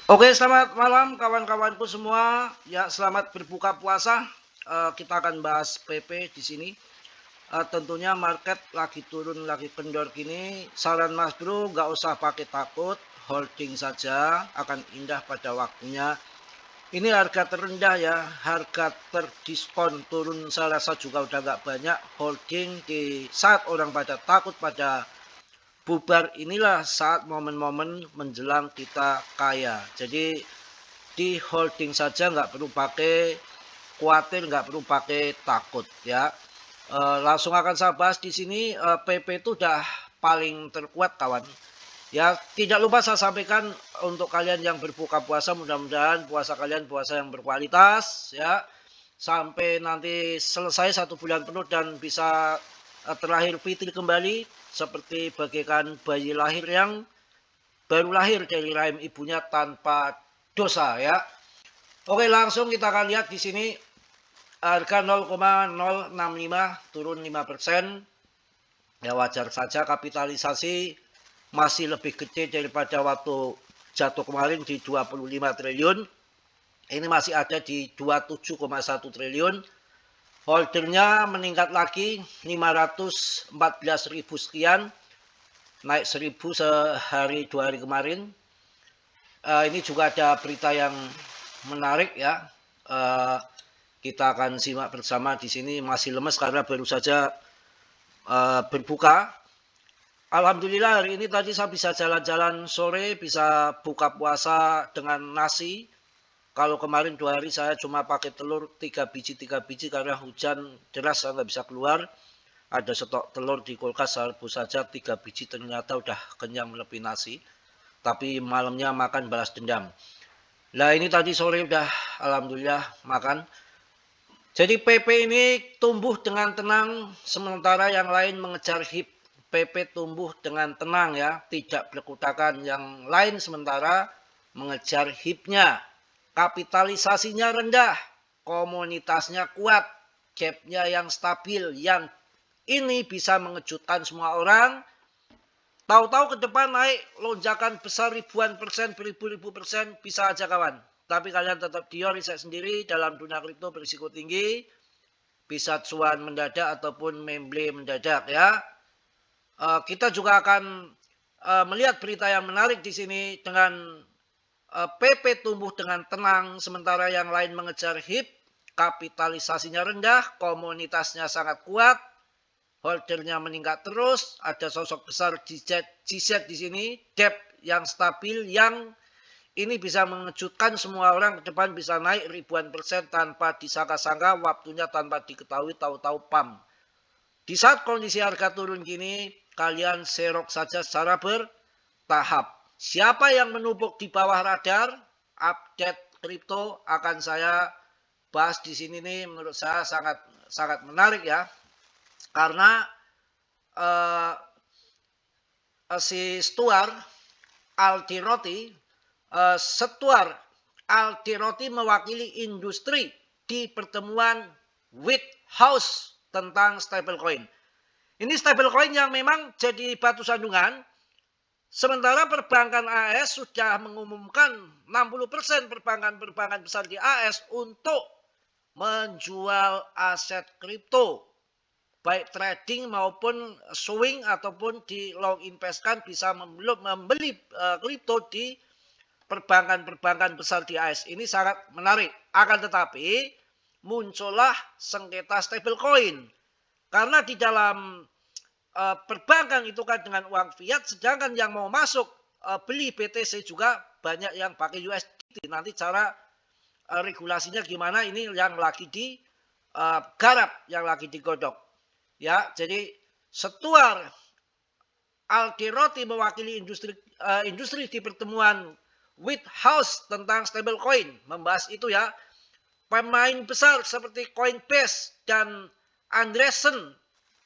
Oke, selamat malam kawan-kawanku semua. Ya, selamat berbuka puasa. Kita akan bahas PP di sini. Tentunya market lagi turun, lagi kendor gini. Saran Mas Bro, nggak usah pakai takut, holding saja, akan indah pada waktunya. Ini harga terendah ya, harga terdiskon turun saya rasa juga udah nggak banyak. Holding di saat orang pada takut pada bubar inilah saat momen-momen menjelang kita kaya. Jadi di holding saja, nggak perlu pakai khawatir, nggak perlu pakai takut ya. Langsung akan saya bahas di sini. PP itu udah paling terkuat kawan. Ya, tidak lupa saya sampaikan untuk kalian yang berbuka puasa, mudah-mudahan puasa kalian puasa yang berkualitas ya. Sampai nanti selesai 1 bulan penuh dan bisa terlahir fitri kembali seperti bagaikan bayi lahir yang baru lahir dari rahim ibunya tanpa dosa ya. Oke, langsung kita akan lihat di sini harga 0,065 turun 5%. Ya wajar saja, kapitalisasi masih lebih gede daripada waktu jatuh kemarin di 25 triliun. Ini masih ada di 27,1 triliun. Holdernya meningkat lagi 514 ribu sekian, naik 1000 sehari 2 hari kemarin. Ini juga ada berita yang menarik ya. Kita akan simak bersama di sini. Masih lemes karena baru saja berbuka. Alhamdulillah hari ini tadi saya bisa jalan-jalan sore, bisa buka puasa dengan nasi. Kalau kemarin 2 hari saya cuma pakai telur 3 biji karena hujan deras saya nggak bisa keluar. Ada stok telur di kulkas, saya rebus saja 3 biji, ternyata udah kenyang melebihi nasi. Tapi malamnya makan balas dendam. Nah ini tadi sore udah alhamdulillah makan. Jadi PP ini tumbuh dengan tenang, sementara yang lain mengejar HIP. PP tumbuh dengan tenang ya, tidak berkutakan. Yang lain sementara mengejar HIP-nya. Kapitalisasinya rendah, komunitasnya kuat, gap-nya yang stabil, yang ini bisa mengejutkan semua orang. Tahu-tahu ke depan naik lonjakan besar ribuan persen, beribu-ribu persen, bisa aja kawan. Tapi kalian tetap riset sendiri, dalam dunia kripto berisiko tinggi, bisa cuan mendadak ataupun memble mendadak ya. Kita juga akan melihat berita yang menarik di sini dengan PP tumbuh dengan tenang, sementara yang lain mengejar HIP, kapitalisasinya rendah, komunitasnya sangat kuat, holdernya meningkat terus, ada sosok besar GZ di sini, gap yang stabil, yang ini bisa mengejutkan semua orang, ke depan bisa naik ribuan persen tanpa disangka-sangka, waktunya tanpa diketahui, tahu-tahu pam. Di saat kondisi harga turun gini, kalian serok saja secara bertahap. Siapa yang menumpuk di bawah radar, update kripto akan saya bahas di sini nih, menurut saya sangat menarik ya. Karena si Stuart Altiroti, mewakili industri di pertemuan Whithouse tentang stablecoin. Ini stablecoin yang memang jadi batu sandungan. Sementara perbankan AS sudah mengumumkan 60% perbankan besar di AS untuk menjual aset kripto. Baik trading maupun swing ataupun di long investkan bisa membeli kripto di perbankan besar di AS. Ini sangat menarik. Akan tetapi muncullah sengketa stablecoin. Karena di dalam perbankan itu kan dengan uang fiat, sedangkan yang mau masuk beli BTC juga banyak yang pakai USDT. Nanti cara regulasinya gimana, ini yang lagi digarap, yang lagi digodok. Ya, jadi Stuart Altiroti mewakili industri di pertemuan Whithouse tentang stablecoin, membahas itu ya. Pemain besar seperti Coinbase dan Andreessen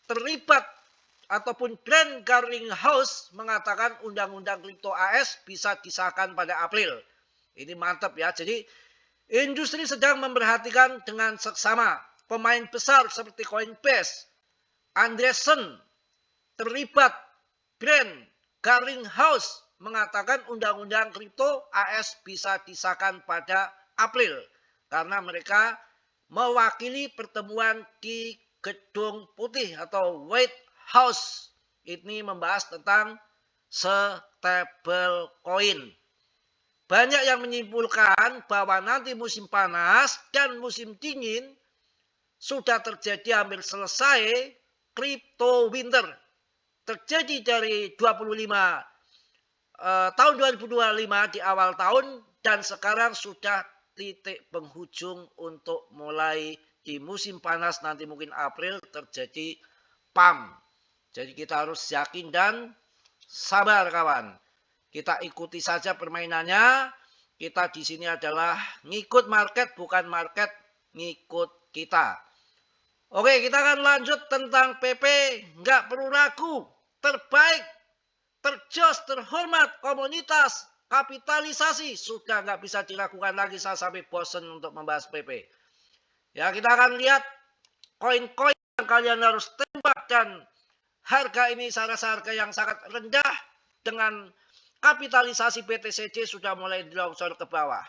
terlibat, ataupun Brand Garlinghouse mengatakan undang-undang kripto AS bisa disahkan pada April. Ini mantap ya. Jadi industri sedang memperhatikan dengan seksama. Pemain besar seperti Coinbase, Andreessen terlibat, Brand Garlinghouse mengatakan undang-undang kripto AS bisa disahkan pada April. Karena mereka mewakili pertemuan di Gedung Putih atau White House. Ini membahas tentang stablecoin. Banyak yang menyimpulkan bahwa nanti musim panas dan musim dingin sudah terjadi hampir selesai crypto winter. Terjadi dari 25 tahun 2025 di awal tahun dan sekarang sudah titik penghujung untuk mulai di musim panas nanti mungkin April terjadi pump. Jadi kita harus yakin dan sabar kawan. Kita ikuti saja permainannya. Kita di sini adalah ngikut market bukan market ngikut kita. Oke, kita akan lanjut tentang PP. Nggak perlu ragu. Terbaik, terjos, terhormat, komunitas, kapitalisasi. Sudah nggak bisa dilakukan lagi, saya sampai bosan untuk membahas PP. Ya, kita akan lihat koin-koin yang kalian harus tembak dan harga ini saya rasa harga yang sangat rendah dengan kapitalisasi BTCJ sudah mulai dilongsor ke bawah.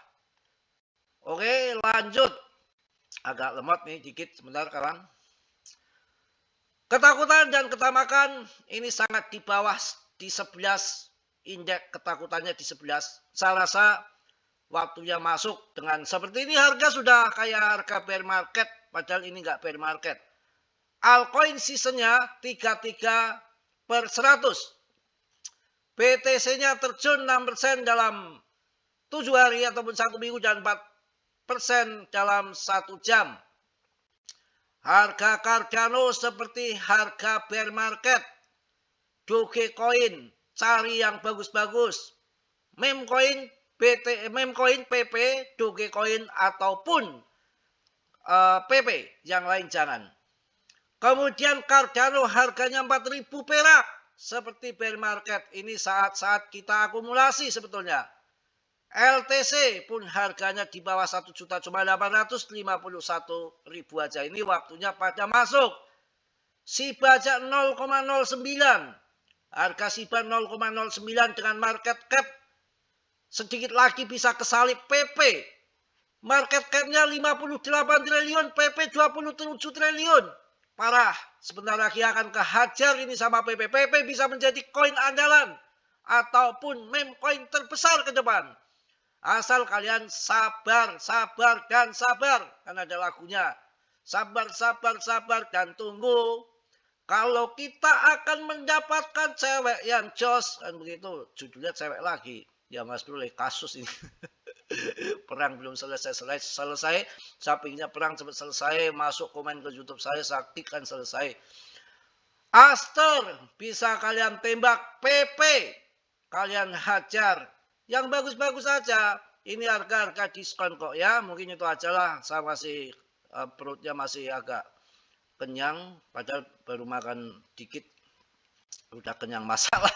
Oke, lanjut. Agak lemot nih dikit sebentar kawan. Ketakutan dan ketamakan ini sangat di bawah di 11, indeks ketakutannya di 11. Saya rasa waktunya masuk dengan seperti ini harga sudah kayak harga bear market padahal ini enggak bear market. Altcoin seasonnya 33/100. BTC-nya terjun 6% dalam 7 hari ataupun 1 minggu dan 4% dalam 1 jam. Harga Cardano seperti harga bear market. Dogecoin cari yang bagus-bagus. Memecoin PP, Dogecoin ataupun PP yang lain jangan. Kemudian Cardano harganya 4.000 perak seperti bear market. Ini saat-saat kita akumulasi sebetulnya. LTC pun harganya di bawah 1 juta cuma 851.000 aja. Ini waktunya pada masuk. Shiba aja 0,09. Harga Shiba 0,09 dengan market cap sedikit lagi bisa kesalip PP. Market cap-nya 58 triliun, PP 27 triliun. Parah. Sebentar lagi akan kehajar ini sama PP. PP bisa menjadi koin andalan ataupun meme koin terbesar ke depan. Asal kalian sabar, sabar, dan sabar. Kan ada lagunya. Sabar, sabar, sabar, dan tunggu. Kalau kita akan mendapatkan cewek yang jos. Kan begitu. Judulnya cewek lagi. Ya Mas Bro, kasus ini. Perang belum selesai. Sampingnya perang cepat selesai. Masuk komen ke YouTube saya. Saktikan selesai. Aster. Bisa kalian tembak. PP. Kalian hajar. Yang bagus-bagus saja. Ini harga-harga diskon kok ya. Mungkin itu aja lah. Saya masih perutnya masih agak kenyang. Padahal baru makan dikit. Udah kenyang masalah.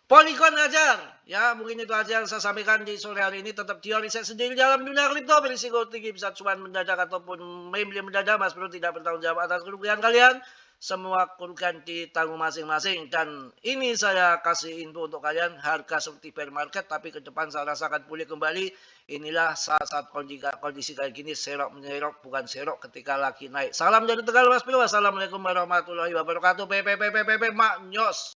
Polygon ajar. Ya mungkin itu aja yang saya sampaikan di sore hari ini. Tetap teori riset sendiri dalam dunia kripto. Berisiko tinggi bisa cuan mendadak ataupun meme mendadak. Mas Bro tidak bertanggung jawab atas kerugian kalian. Semua kerugian ditanggung masing-masing. Dan ini saya kasih info untuk kalian. Harga seperti bear market. Tapi ke depan saya rasakan pulih kembali. Inilah saat-saat kondisi kayak gini. Serok menyerok bukan serok ketika lagi naik. Salam dari Tegal Mas Bro. Wassalamualaikum warahmatullahi wabarakatuh. Maknyos.